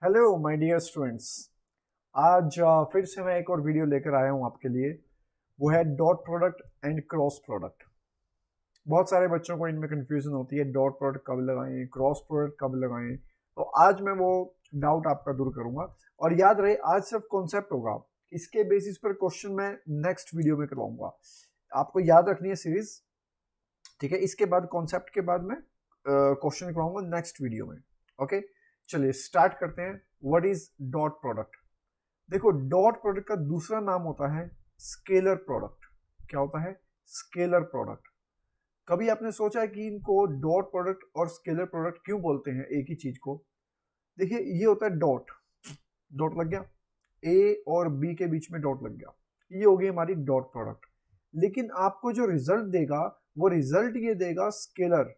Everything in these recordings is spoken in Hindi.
Hello my dear students. आज फिर से मैं एक और वीडियो लेकर आया हूँ आपके लिए। वो है dot product and cross product. बहुत सारे बच्चों को इनमें कंफ्यूजन होती है, डॉट प्रोडक्ट कब लगाएं, क्रॉस प्रोडक्ट कब लगाएं। तो आज मैं वो डाउट आपका दूर करूंगा। और याद रहे, आज सिर्फ कॉन्सेप्ट होगा, इसके बेसिस पर क्वेश्चन मैं नेक्स्ट वीडियो में करवाऊंगा। आपको याद रखनी है सीरीज, ठीक है। इसके बाद कॉन्सेप्ट के बाद मैं क्वेश्चन करवाऊंगा नेक्स्ट वीडियो में। ओके, चलिए स्टार्ट करते हैं। What is dot product? देखो, डॉट प्रोडक्ट का दूसरा नाम होता है स्केलर प्रोडक्ट। क्या होता है? Scalar product. कभी आपने सोचा है कि इनको डॉट प्रोडक्ट और स्केलर प्रोडक्ट क्यों बोलते हैं एक ही चीज को? देखिए, ये होता है डॉट, डॉट लग गया, ए और बी के बीच में डॉट लग गया, ये हो गई हमारी डॉट प्रोडक्ट। लेकिन आपको जो रिजल्ट देगा वो रिजल्ट ये देगा स्केलर,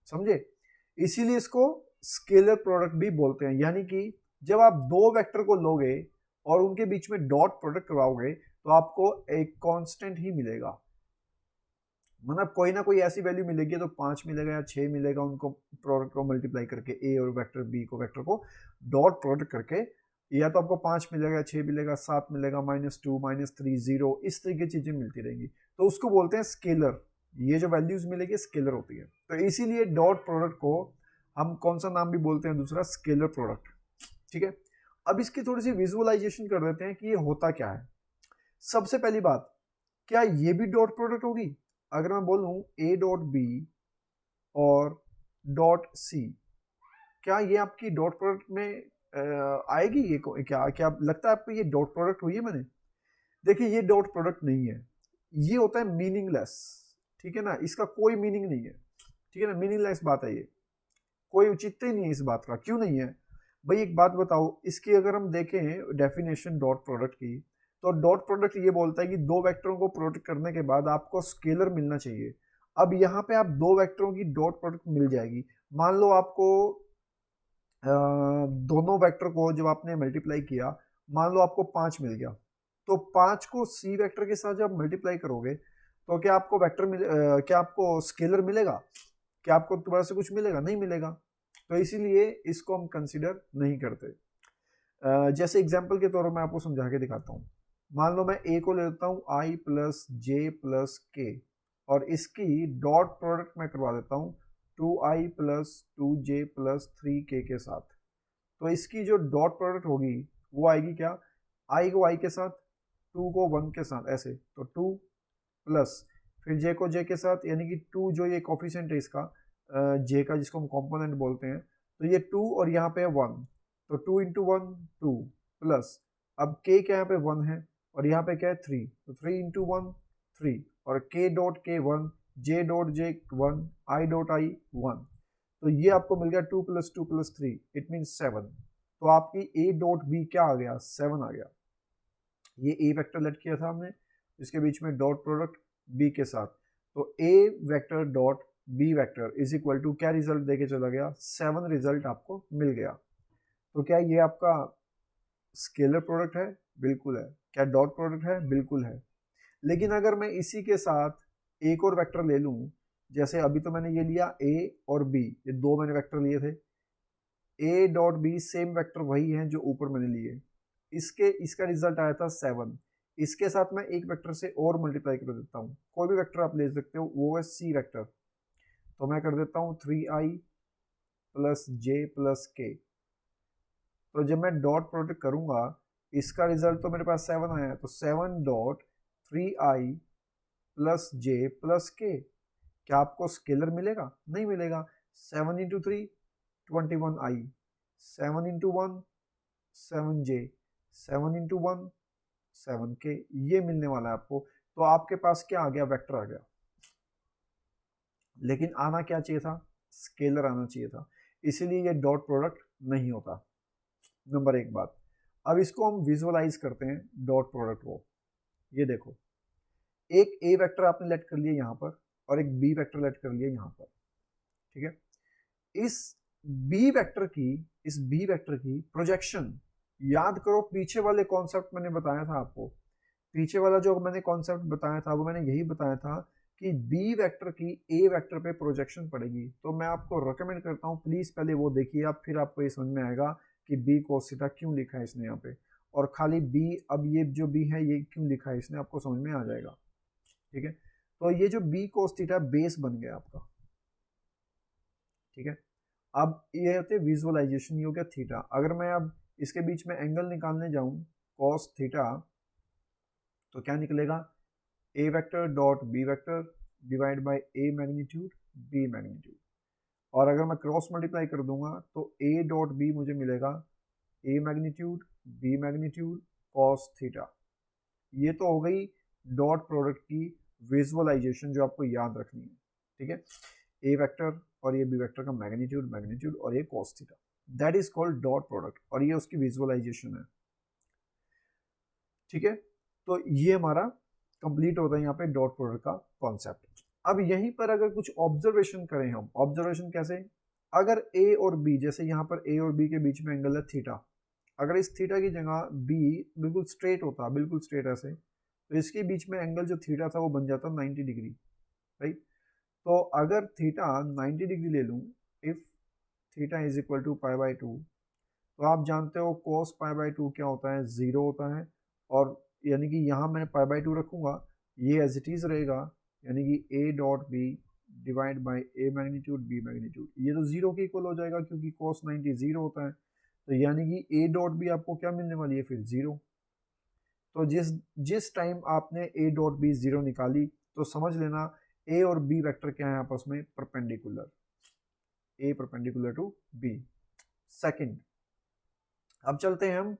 समझे? इसीलिए इसको स्केलर प्रोडक्ट भी बोलते हैं। यानी कि जब आप दो वेक्टर को लोगे और उनके बीच में डॉट प्रोडक्ट करवाओगे तो आपको एक कांस्टेंट ही मिलेगा। मतलब कोई ना कोई ऐसी वैल्यू मिलेगी, तो 5 मिलेगा या 6 मिलेगा उनको प्रोडक्ट को मल्टीप्लाई करके, ए और वेक्टर बी को वेक्टर को डॉट प्रोडक्ट करके। या तो आपको 5 मिलेगा, 6 मिलेगा, 7 मिलेगा, -2, -3, 0, इस तरीके की चीजें मिलती रहेंगी। तो उसको बोलते हैं स्केलर। ये जो वैल्यूज मिलेगी स्केलर होती है। तो इसीलिए डॉट प्रोडक्ट को हम कौन सा नाम भी बोलते हैं दूसरा? Scalar product. ठीक है, अब इसकी थोड़ी सी विजुअलाइजेशन कर देते हैं कि ये होता क्या है। सबसे पहली बात, क्या ये भी डॉट प्रोडक्ट होगी? अगर मैं बोलूं ए डॉट बी और डॉट सी, क्या ये आपकी डॉट प्रोडक्ट में आएगी? ये क्या क्या लगता है आपको ये डॉट प्रोडक्ट हुई है? मैंने देखिए, ये डॉट प्रोडक्ट नहीं है, ये होता है मीनिंगलेस। ठीक है ना, इसका कोई मीनिंग नहीं है। ठीक है ना, मीनिंगलेस बात है ये, कोई औचित्य ही नहीं है इस बात का। क्यों नहीं है भाई? एक बात बताओ, इसकी अगर हम देखें डेफिनेशन डॉट प्रोडक्ट की, तो डॉट प्रोडक्ट ये बोलता है कि दो वेक्टरों को प्रोडक्ट करने के बाद आपको स्केलर मिलना चाहिए। अब यहाँ पे आप दो वेक्टरों की डॉट प्रोडक्ट मिल जाएगी। मान लो आपको दोनों वेक्टर को जब आपने मल्टीप्लाई किया, मान लो आपको 5 मिल गया, तो 5 को सी वेक्टर के साथ जब मल्टीप्लाई करोगे तो क्या आपको क्या आपको स्केलर मिलेगा? क्या आपको दोबारा से कुछ मिलेगा? नहीं मिलेगा। तो इसीलिए इसको हम कंसिडर नहीं करते। जैसे एग्जाम्पल के तौर पर मैं आपको समझा के दिखाता हूँ। मान लो मैं ए को ले लेता हूँ आई प्लस जे प्लस के, और इसकी डॉट प्रोडक्ट मैं करवा देता हूँ 2i plus 2j plus 3k के साथ। तो इसकी जो डॉट प्रोडक्ट होगी वो आएगी क्या? i को i के साथ, 2 को 1 के साथ, ऐसे। तो 2 प्लस फिर j को j के साथ, यानी कि 2 जो ये कोफिशिएंट है इसका j का, जिसको हम कंपोनेंट बोलते हैं, तो ये 2 और यहाँ पे है 1, तो 2 इंटू 1 2 प्लस, अब k क्या यहाँ पे 1 है और यहाँ पे क्या है 3, तो 3 इंटू 1 3, और k dot k 1, j dot j 1, i dot i 1। तो ये आपको मिल गया 2 प्लस 2 प्लस 3, इट मीन 7। तो आपकी a डॉट b क्या आ गया? 7 आ गया। ये a वेक्टर लेट किया था हमने, इसके बीच में डॉट प्रोडक्ट b के साथ, तो a vector dot b vector is equal to क्या रिजल्ट देके चला गया? 7 रिजल्ट आपको मिल गया। तो क्या ये आपका स्केलर प्रोडक्ट है? बिल्कुल है। क्या डॉट प्रोडक्ट है? बिल्कुल है। लेकिन अगर मैं इसी के साथ एक और वेक्टर ले लूं, जैसे अभी तो मैंने ये लिया a और b, ये दो मैंने वेक्टर लिए थे, a dot b same vector वही है जो ऊपर मैंने लिए, इसका रिजल्ट आया था 7। इसके साथ मैं एक वेक्टर से और मल्टीप्लाई कर देता हूँ, कोई भी वेक्टर आप ले सकते हो, वो है सी वेक्टर। तो मैं कर देता हूँ 3i प्लस जे प्लस के। तो जब मैं डॉट प्रोडक्ट करूंगा, इसका रिजल्ट तो मेरे पास 7 आया है, तो 7 डॉट 3i प्लस जे प्लस के। क्या आपको स्केलर मिलेगा? नहीं मिलेगा। 7 into 3 21i, 7 into 1 7j, 7 into 1 7k, ये मिलने वाला है आपको। तो आपके पास क्या आ गया? वेक्टर आ गया। लेकिन आना क्या चाहिए था? स्केलर आना चाहिए था। इसीलिए ये डॉट प्रोडक्ट नहीं होता। नंबर एक बात। अब इसको हम विजुअलाइज करते हैं डॉट प्रोडक्ट को। ये देखो, एक ए वेक्टर आपने लेट कर लिया यहाँ पर और एक बी वेक्टर लेट कर लिया यहाँ पर। ठीक है, इस बी वेक्टर की इस बी वेक्टर की प्रोजेक्शन याद करो। पीछे वाले कॉन्सेप्ट मैंने बताया था आपको, पीछे वाला जो मैंने कॉन्सेप्ट बताया था वो मैंने यही बताया था कि बी वेक्टर की ए वेक्टर पे प्रोजेक्शन पड़ेगी, तो मैं आपको रिकमेंड करता हूँ प्लीज़ पहले वो देखिए आप, फिर आपको ये समझ में आएगा कि बी cos थीटा क्यों लिखा है इसने यहाँ पे, और खाली बी, अब ये जो बी है ये क्यों लिखा है इसने, आपको समझ में आ जाएगा। ठीक है, तो ये जो बी cos थीटा बेस बन गया आपका। ठीक है, अब ये होते हैं विजुअलाइजेशन, ये हो गया थीटा। अगर मैं अब इसके बीच में एंगल निकालने जाऊं cos थीटा, तो क्या निकलेगा, a vector dot b vector divide by a magnitude B magnitude, और अगर मैं क्रॉस मल्टीप्लाई कर दूंगा तो ए डॉट बी मुझे मिलेगा a magnitude B magnitude cos theta. ये तो हो गई डॉट प्रोडक्ट की विजुअलाइजेशन जो आपको याद रखनी है। ठीक है, ए वेक्टर और ये बी वेक्टर का मैग्नीट्यूड मैग्नीट्यूड और ये cos theta, that is called dot product, और ये उसकी विजुअलाइजेशन है। ठीक है, तो ये हमारा कंप्लीट होता है यहाँ पे डॉट प्रोडक्ट का कॉन्सेप्ट। अब यहीं पर अगर कुछ ऑब्जर्वेशन करें हम, ऑब्जर्वेशन कैसे, अगर ए और बी, जैसे यहाँ पर ए और बी के बीच में एंगल है थीटा, अगर इस थीटा की जगह बी बिल्कुल स्ट्रेट होता, बिल्कुल स्ट्रेट ऐसे, तो इसके बीच में एंगल जो थीटा था वो बन जाता 90 डिग्री, राइट। तो अगर थीटा 90 डिग्री ले लूँ, if theta is equal to pi by 2, तो आप जानते हो cos पाई बाई 2 क्या होता है, 0 होता है, और यानी कि यहाँ मैं पाई बाई 2 रखूँगा, ये एज इट इज़ रहेगा, यानी कि a dot B divide by A magnitude B magnitude, ये तो 0 के इक्वल हो जाएगा क्योंकि cos 90 0 होता है, तो यानी कि a डॉट बी आपको क्या मिलने वाली है फिर, 0। तो जिस टाइम आपने a डॉट बी 0 निकाली, तो समझ लेना a और b वेक्टर क्या है आपस में, perpendicular, a perpendicular to b। Second, अब चलते हैं हम,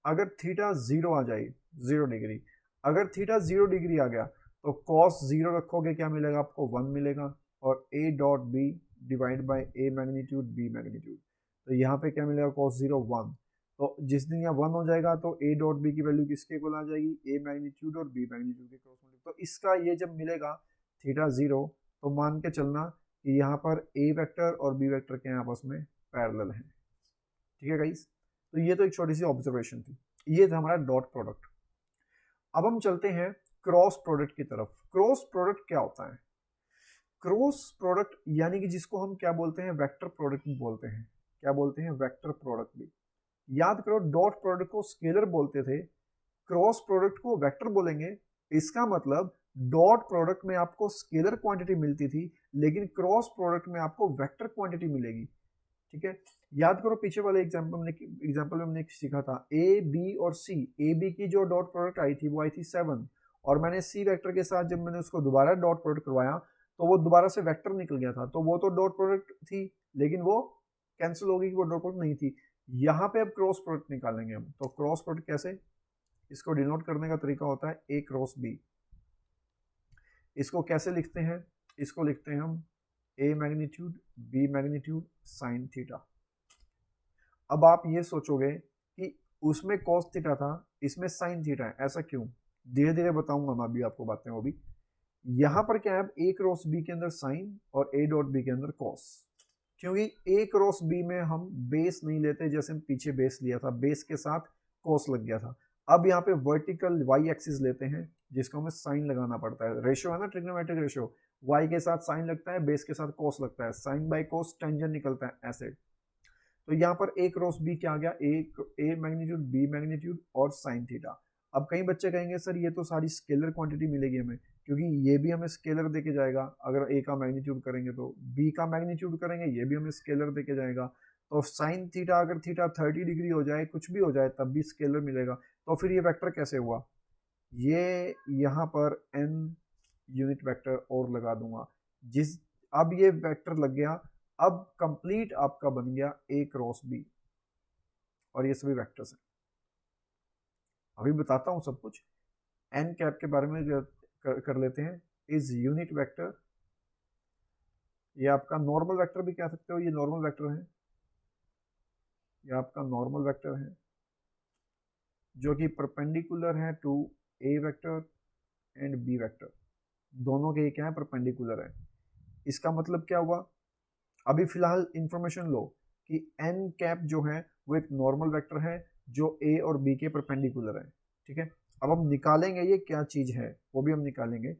अगर थीटा 0 आ जाए, 0 डिग्री, अगर थीटा 0 डिग्री आ गया तो cos 0 रखोगे क्या मिलेगा आपको, 1 मिलेगा, और a dot B divide by A magnitude B magnitude, तो यहाँ पे क्या मिलेगा, cos 0 1, तो जिस दिन यहाँ 1 हो जाएगा तो a डॉट बी की वैल्यू किसके इक्वल आ जाएगी, a मैग्नीट्यूड और b मैग्नीट्यूड के क्रॉस मल्टीप्लाई। तो इसका ये जब मिलेगा थीटा 0, तो मान के चलना कि यहाँ पर a वेक्टर और b वेक्टर के आपस में पैरेलल हैं। ठीक है गाइस, तो ये तो एक छोटी सी ऑब्जर्वेशन थी, ये था हमारा डॉट प्रोडक्ट। अब हम चलते हैं क्रॉस प्रोडक्ट की तरफ। क्रॉस प्रोडक्ट क्या होता है, क्रॉस प्रोडक्ट यानी कि जिसको हम क्या बोलते हैं, वेक्टर प्रोडक्ट भी बोलते हैं, क्या बोलते हैं, वेक्टर प्रोडक्ट भी। याद करो, डॉट प्रोडक्ट को स्केलर बोलते थे, क्रॉस प्रोडक्ट को वेक्टर बोलेंगे। इसका मतलब डॉट प्रोडक्ट में आपको स्केलर क्वांटिटी मिलती थी, लेकिन क्रॉस प्रोडक्ट में आपको वेक्टर क्वांटिटी मिलेगी। ठीक है, याद करो पीछे वाले एग्जाम्पल में हमने सीखा था ए बी और सी, ए बी की जो डॉट प्रोडक्ट आई थी वो आई थी 7, और मैंने सी वेक्टर के साथ जब मैंने उसको दोबारा डॉट प्रोडक्ट करवाया तो वो दोबारा से वेक्टर निकल गया था, तो वो तो डॉट प्रोडक्ट थी लेकिन वो कैंसिल हो गई, वो डॉट प्रोडक्ट नहीं थी। यहाँ पे अब क्रॉस प्रोडक्ट निकालेंगे हम, तो क्रॉस प्रोडक्ट कैसे, इसको डिनोट करने का तरीका होता है ए क्रॉस बी। इसको कैसे लिखते हैं, इसको लिखते हैं हम a magnitude B magnitude sine theta. अब आप ये सोचोगे कि उसमें cos थीटा था, इसमें sin थीटा है, ऐसा क्यों, धीरे धीरे बताऊंगा मैं अभी आपको बातें। वो भी यहाँ पर क्या है, a क्रॉस b के अंदर sin और a डॉट b के अंदर cos, क्योंकि a क्रॉस b में हम बेस नहीं लेते, जैसे हम पीछे बेस लिया था, बेस के साथ cos लग गया था। अब यहाँ पे वर्टिकल y एक्सिस लेते हैं जिसको हमें साइन लगाना पड़ता है, रेशियो है ना, ट्रिग्नोमेट्रिक रेशियो, y के साथ साइन लगता है, बेस के साथ cos लगता है, साइन बाई cos टेंजेंट निकलता है ऐसे। तो यहाँ पर a क्रॉस b क्या आ गया, ए मैग्नीट्यूड बी मैग्नीट्यूड और साइन थीटा। अब कई बच्चे कहेंगे सर ये तो सारी स्केलर क्वांटिटी मिलेगी हमें, क्योंकि ये भी हमें स्केलर देके जाएगा, अगर a का मैग्नीट्यूड करेंगे तो b का मैग्नीट्यूड करेंगे, ये भी हमें स्केलर देके जाएगा। तो साइन थीटा, अगर थीटा 30 डिग्री हो जाए, कुछ भी हो जाए, तब भी स्केलर मिलेगा। तो फिर ये वेक्टर कैसे हुआ, ये यहाँ पर n यूनिट वेक्टर और लगा दूंगा, जिस, अब ये वेक्टर लग गया, अब कंप्लीट आपका बन गया a क्रॉस b, और ये सभी वेक्टर्स हैं। अभी बताता हूं सब कुछ, n कैप के बारे में कर लेते हैं। इज यूनिट वेक्टर, ये आपका नॉर्मल वेक्टर भी कह सकते हो, ये नॉर्मल वेक्टर है, ये आपका नॉर्मल वेक्टर है जो कि परपेंडिकुलर है to a vector and b vector, दोनों के क्या है, परपेंडिकुलर है। इसका मतलब क्या हुआ, अभी फिलहाल इंफॉर्मेशन लो कि n कैप जो है वो एक नॉर्मल वेक्टर है जो a और b के परपेंडिकुलर है। ठीक है, अब हम निकालेंगे ये क्या चीज है, वो भी हम निकालेंगे।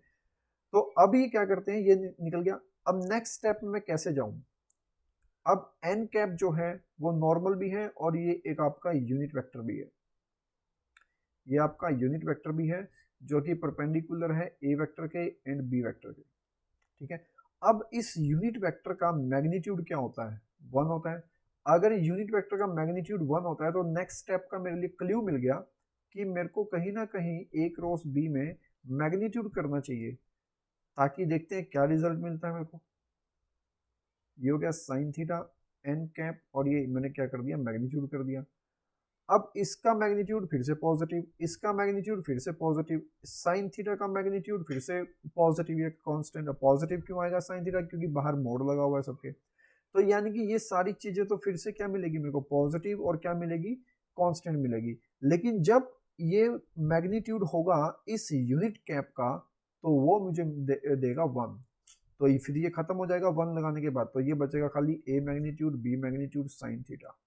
तो अब ये क्या करते हैं, ये निकल गया। अब नेक्स्ट स्टेप में मैं कैसे जाऊं? अब एन कैप जो है वो नॉर्मल भी है और ये एक आपका यूनिट वेक्टर भी है। ये आपका यूनिट वेक्टर भी है जो कि परपेंडिकुलर है ए वेक्टर के एंड बी वेक्टर के, ठीक है। अब इस यूनिट वेक्टर का मैग्नीट्यूड क्या होता है? 1 होता है। अगर यूनिट वेक्टर का मैग्नीट्यूड 1 होता है तो नेक्स्ट स्टेप का मेरे लिए क्ल्यू मिल गया कि मेरे को कहीं ना कहीं ए क्रॉस बी में मैग्नीट्यूड करना चाहिए, ताकि देखते हैं क्या रिजल्ट मिलता है मेरे को। ये हो गया साइन थीटा एन कैप, और ये मैंने क्या कर दिया, मैग्नीट्यूड कर दिया। अब इसका मैग्नीट्यूड फिर से पॉजिटिव, इसका मैग्नीट्यूड फिर से पॉजिटिव, साइन थीटा का मैग्नीट्यूड फिर से पॉजिटिव, ये कांस्टेंट। पॉजिटिव क्यों आएगा साइन थीटा? क्योंकि बाहर मोड़ लगा हुआ है सबके। तो यानी कि ये सारी चीजें तो फिर से क्या मिलेगी मेरे को, पॉजिटिव, और क्या मिलेगी, कांस्टेंट मिलेगी। लेकिन जब ये मैग्नीट्यूड होगा इस यूनिट कैप का तो वो मुझे देगा 1। तो फिर ये खत्म हो जाएगा 1 लगाने के बाद, तो ये बचेगा खाली a magnitude B magnitude sine theta.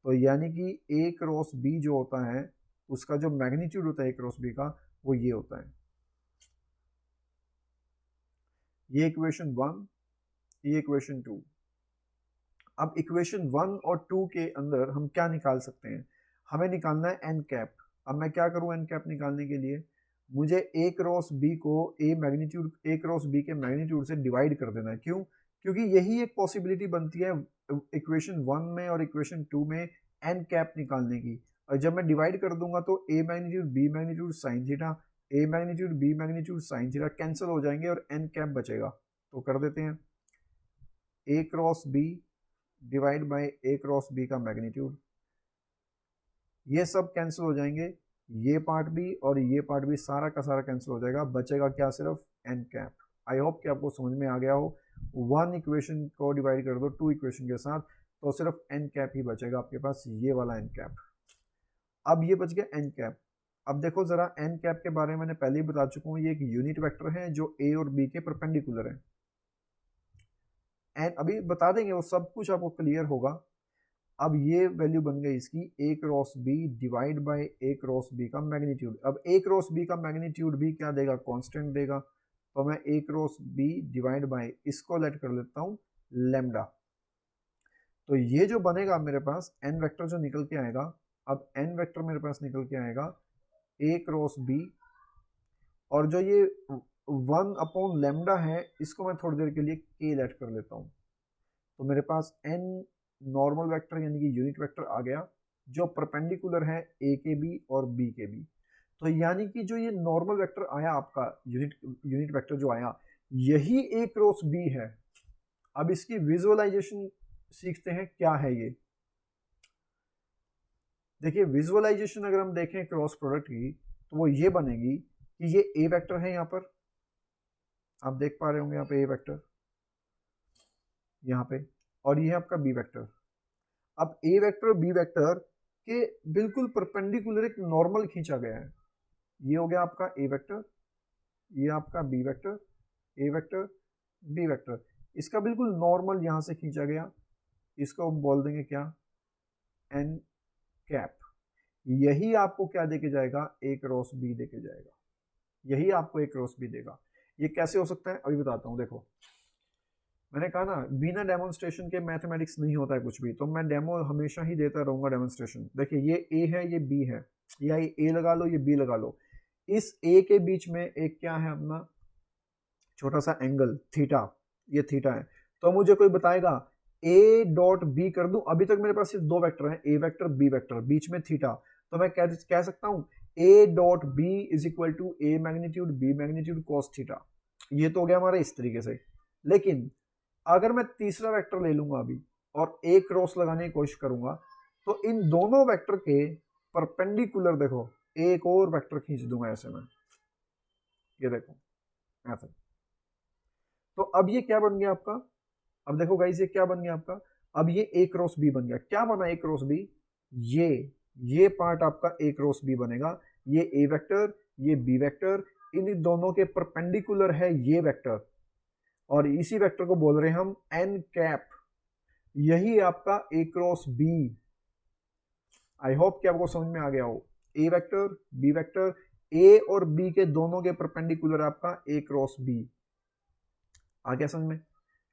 तो यानी कि ए क्रॉस बी जो होता है उसका जो मैग्नीट्यूड होता है ए क्रॉस बी का, वो ये होता है। ये इक्वेशन 1, ये इक्वेशन 2। अब इक्वेशन 1 और 2 के अंदर हम क्या निकाल सकते हैं? हमें निकालना है एन कैप। अब मैं क्या करूं एन कैप निकालने के लिए? मुझे ए क्रॉस बी को ए क्रॉस बी के मैग्नीट्यूड से डिवाइड कर देना है। क्यों? क्योंकि यही एक पॉसिबिलिटी बनती है इक्वेशन 1 में और इक्वेशन 2 में एन कैप निकालने की। और जब मैं डिवाइड कर दूंगा तो a magnitude B magnitude sine theta, a magnitude B magnitude sine theta cancel हो जाएंगे और एन कैप बचेगा। तो कर देते हैं a cross B divide by A cross B का मैग्नीट्यूड, ये सब कैंसिल हो जाएंगे, ये पार्ट भी और ये पार्ट भी सारा का सारा कैंसिल हो जाएगा। बचेगा क्या? सिर्फ एन कैप। आई होप कि आपको समझ में आ गया हो। 1 इक्वेशन को डिवाइड कर दो 2 इक्वेशन के साथ तो सिर्फ एन कैप ही बचेगा आपके पास, ये वाला एन कैप। अब ये बच गया एन कैप। अब देखो जरा, एन कैप के बारे में मैंने पहले ही बता चुका हूँ, ये एक यूनिट वेक्टर है जो ए और बी के परपेंडिकुलर है। एंड अभी बता देंगे, वो सब कुछ आपको क्लियर होगा। अब ये वैल्यू बन गई इसकी A cross B divide by A cross B का मैग्नीट्यूड। अब ए क्रॉस बी का मैग्नीट्यूड भी क्या देगा? कांस्टेंट देगा। तो मैं A cross B divide by इसको लेट कर लेता हूँ लैम्डा। तो ये जो बनेगा मेरे पास एन वेक्टर जो निकल के आएगा, अब एन वेक्टर मेरे पास निकल के आएगा ए क्रॉस बी, और जो ये 1 अपॉन लैम्डा है इसको मैं थोड़ी देर के लिए के लेट कर लेता हूँ। तो मेरे पास एन नॉर्मल वेक्टर यानी कि यूनिट वेक्टर आ गया जो परपेंडिकुलर है ए के बी और बी के बी। तो यानी कि जो ये नॉर्मल वेक्टर आया आपका यूनिट वेक्टर जो आया, यही ए क्रॉस बी है। अब इसकी विजुअलाइजेशन सीखते हैं, क्या है ये। देखिए विजुअलाइजेशन अगर हम देखें क्रॉस प्रोडक्ट की तो वो ये बनेगी कि ये ए वेक्टर है, यहाँ पर आप देख पा रहे होंगे, यहाँ पे ए वेक्टर यहाँ पे, और ये है आपका बी वेक्टर। अब ए वेक्टर बी वेक्टर के बिल्कुल परपेंडिकुलर एक नॉर्मल खींचा गया है। ये हो गया आपका ए वेक्टर, ये आपका बी वेक्टर, ए वेक्टर बी वेक्टर, इसका बिल्कुल नॉर्मल यहां से खींचा गया। इसको हम बोल देंगे क्या? N cap. यही आपको क्या देके जाएगा? ए क्रॉस बी देके जाएगा। यही आपको ए क्रॉस बी देगा। ये कैसे हो सकता है अभी बताता हूं। देखो मैंने कहा ना, बिना डेमोन्स्ट्रेशन के मैथमेटिक्स नहीं होता है कुछ भी, तो मैं डेमो हमेशा ही देता रहूंगा डेमोन्स्ट्रेशन। देखिए ये ए है, ये बी है, या ये ए लगा लो, ये बी लगा लो। इस ए के बीच में एक क्या है अपना छोटा सा एंगल थीटा, ये थीटा है। तो मुझे कोई बताएगा ए डॉट बी कर दूं, अभी तक मेरे पास सिर्फ 2 वेक्टर हैं, ए वेक्टर बी वेक्टर, बीच में थीटा। तो मैं कह सकता हूं A dot B is equal to A magnitude B magnitude cos theta. ये तो हो गया हमारा इस तरीके से। लेकिन अगर मैं तीसरा वेक्टर ले लूंगा अभी और ए क्रॉस लगाने की कोशिश करूंगा, तो इन दोनों वेक्टर के परपेंडिकुलर देखो एक और वेक्टर खींच दूंगा ऐसे में, ये देखो ऐसे। तो अब ये क्या बन गया आपका? अब देखो गाइस ये क्या बन गया आपका? अब ये ए क्रॉस बी बन गया। क्या बना ए क्रॉस बी? ये पार्ट आपका ए क्रॉस बी बनेगा। ये ए वेक्टर, ये बी वेक्टर, इन दोनों के परपेंडिकुलर है ये वेक्टर, और इसी वेक्टर को बोल रहे हैं हम एन कैप। यही आपका A cross B. I hope कि आपको समझ में आ गया हो। A vector B vector, A और बी के दोनों के परपेंडिकुलर आपका ए क्रॉस बी। आ गया समझ में?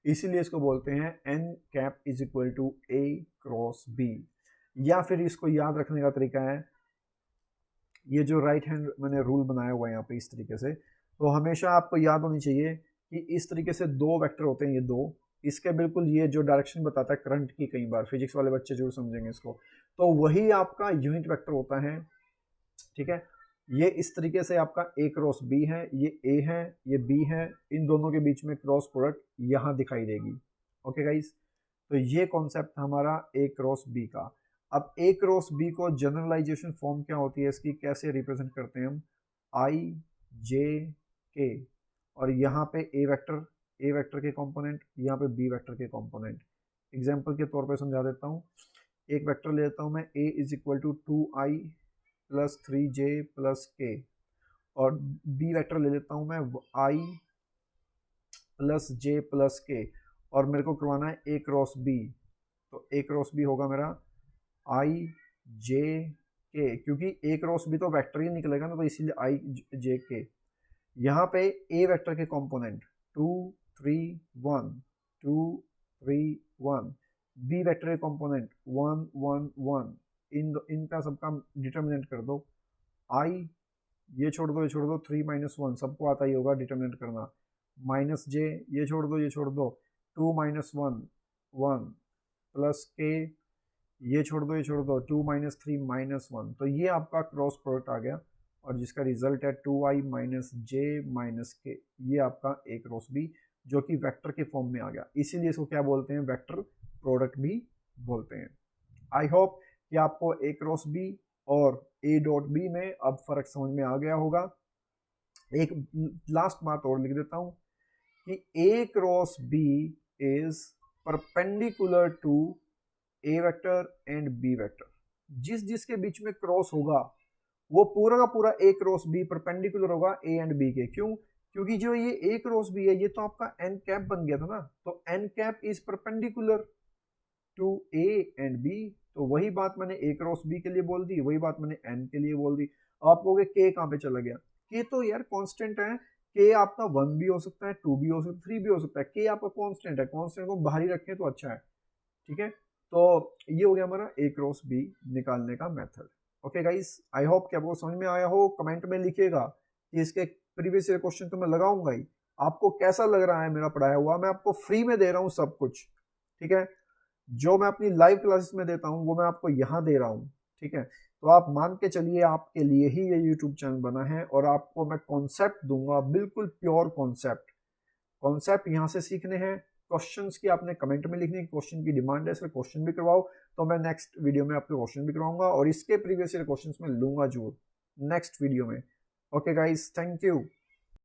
इसीलिए इसको बोलते हैं N cap is equal to A cross B. या फिर इसको याद रखने का तरीका है, ये जो राइट हैंड मैंने रूल बनाया हुआ है यहाँ पे इस तरीके से, तो हमेशा आपको याद होनी चाहिए कि इस तरीके से दो वेक्टर होते हैं, ये दो, इसके बिल्कुल ये जो डायरेक्शन बताता है करंट की, कई बार फिजिक्स वाले बच्चे जरूर समझेंगे इसको, तो वही आपका यूनिट वेक्टर होता है। ठीक है, ये इस तरीके से आपका ए क्रॉस बी है, ये ए है, ये बी है, इन दोनों के बीच में क्रॉस प्रोडक्ट यहाँ दिखाई देगी। ओके गाइस, तो ये कॉन्सेप्ट हमारा ए क्रॉस बी का। अब ए क्रॉस बी को जनरलाइजेशन फॉर्म क्या होती है इसकी, कैसे रिप्रेजेंट करते हैं हम, आई जे के, और यहाँ पे ए वेक्टर के कंपोनेंट, यहाँ पे बी वेक्टर के कंपोनेंट। एग्जांपल के तौर पे समझा देता हूँ, एक वेक्टर ले लेता हूँ मैं, A is equal to 2i plus 3j plus K, और बी वेक्टर ले लेता हूँ मैं i plus J plus K, और मेरे को करवाना है ए क्रॉस बी, तो ए क्रॉस बी होगा मेरा आई जे के, क्योंकि ए क्रॉस बी तो वेक्टर ही निकलेगा ना, तो इसीलिए आई जे के। यहाँ पे ए वेक्टर के कंपोनेंट 2 3 1 2 3 1, बी वेक्टर के कंपोनेंट 1 1 1, इनका सबका डिटर्मिनेंट कर दो। आई ये छोड़ दो, ये छोड़ दो, 3 माइनस 1 सबको आता ही होगा डिटर्मिनेंट करना, माइनस जे ये छोड़ दो, ये छोड़ दो, 2 माइनस 1 1 प्लस के ये छोड़ दो, ये छोड़ दो, 2 माइनस 3 माइनस 1, तो ये आपका क्रॉस प्रोडक्ट आ गया, और जिसका रिजल्ट है 2i माइनस जे माइनस के, ये आपका ए क्रॉस बी, जो कि वेक्टर के फॉर्म में आ गया, इसीलिए इसको क्या बोलते हैं, वेक्टर प्रोडक्ट भी बोलते हैं। आई होप कि आपको ए क्रॉस बी और ए डॉट बी में अब फर्क समझ में आ गया होगा। एक लास्ट बात और लिख देता हूं कि A cross B is perpendicular to A vector and B vector. जिस जिसके बीच में क्रॉस होगा वो पूरा का पूरा ए क्रॉस बी परपेंडिकुलर होगा ए एंड बी के। क्यों? क्योंकि जो ये ए क्रॉस बी है ये तो आपका एन कैप बन गया था ना, तो N cap is perpendicular to A and B, तो वही बात मैंने ए क्रॉस बी के लिए बोल दी, वही बात मैंने एन के लिए बोल दी। अब आप कहोगे के कहाँ पे चला गया, के तो यार कांस्टेंट है, के आपका 1 भी हो सकता है, 2 भी हो सकता है, 3 भी हो सकता है, के आपका कांस्टेंट है, कांस्टेंट को बाहर ही रखें तो अच्छा है। ठीक है, तो ये हो गया हमारा ए क्रॉस बी निकालने का मेथड। ओके गाइस, आई होप कि आपको समझ में आया हो। कमेंट में लिखिएगा कि इसके प्रीवियस ईयर क्वेश्चन तो मैं लगाऊंगा ही, आपको कैसा लग रहा है मेरा पढ़ाया हुआ, मैं आपको फ्री में दे रहा हूँ सब कुछ। ठीक है, जो मैं अपनी लाइव क्लासेस में देता हूँ वो मैं आपको यहाँ दे रहा हूँ। ठीक है, तो आप मान के चलिए आपके लिए ही ये यूट्यूब चैनल बना है, और आपको मैं कॉन्सेप्ट दूंगा, बिल्कुल प्योर कॉन्सेप्ट यहाँ से सीखने हैं। क्वेश्चंस की आपने कमेंट में लिखने की, क्वेश्चन की डिमांड है, इसलिए क्वेश्चन भी करवाओ, तो मैं नेक्स्ट वीडियो में आपके क्वेश्चन भी करवाऊंगा, और इसके प्रीवियस ईयर क्वेश्चंस में लूंगा जरूर नेक्स्ट वीडियो में। Okay guys, thank you.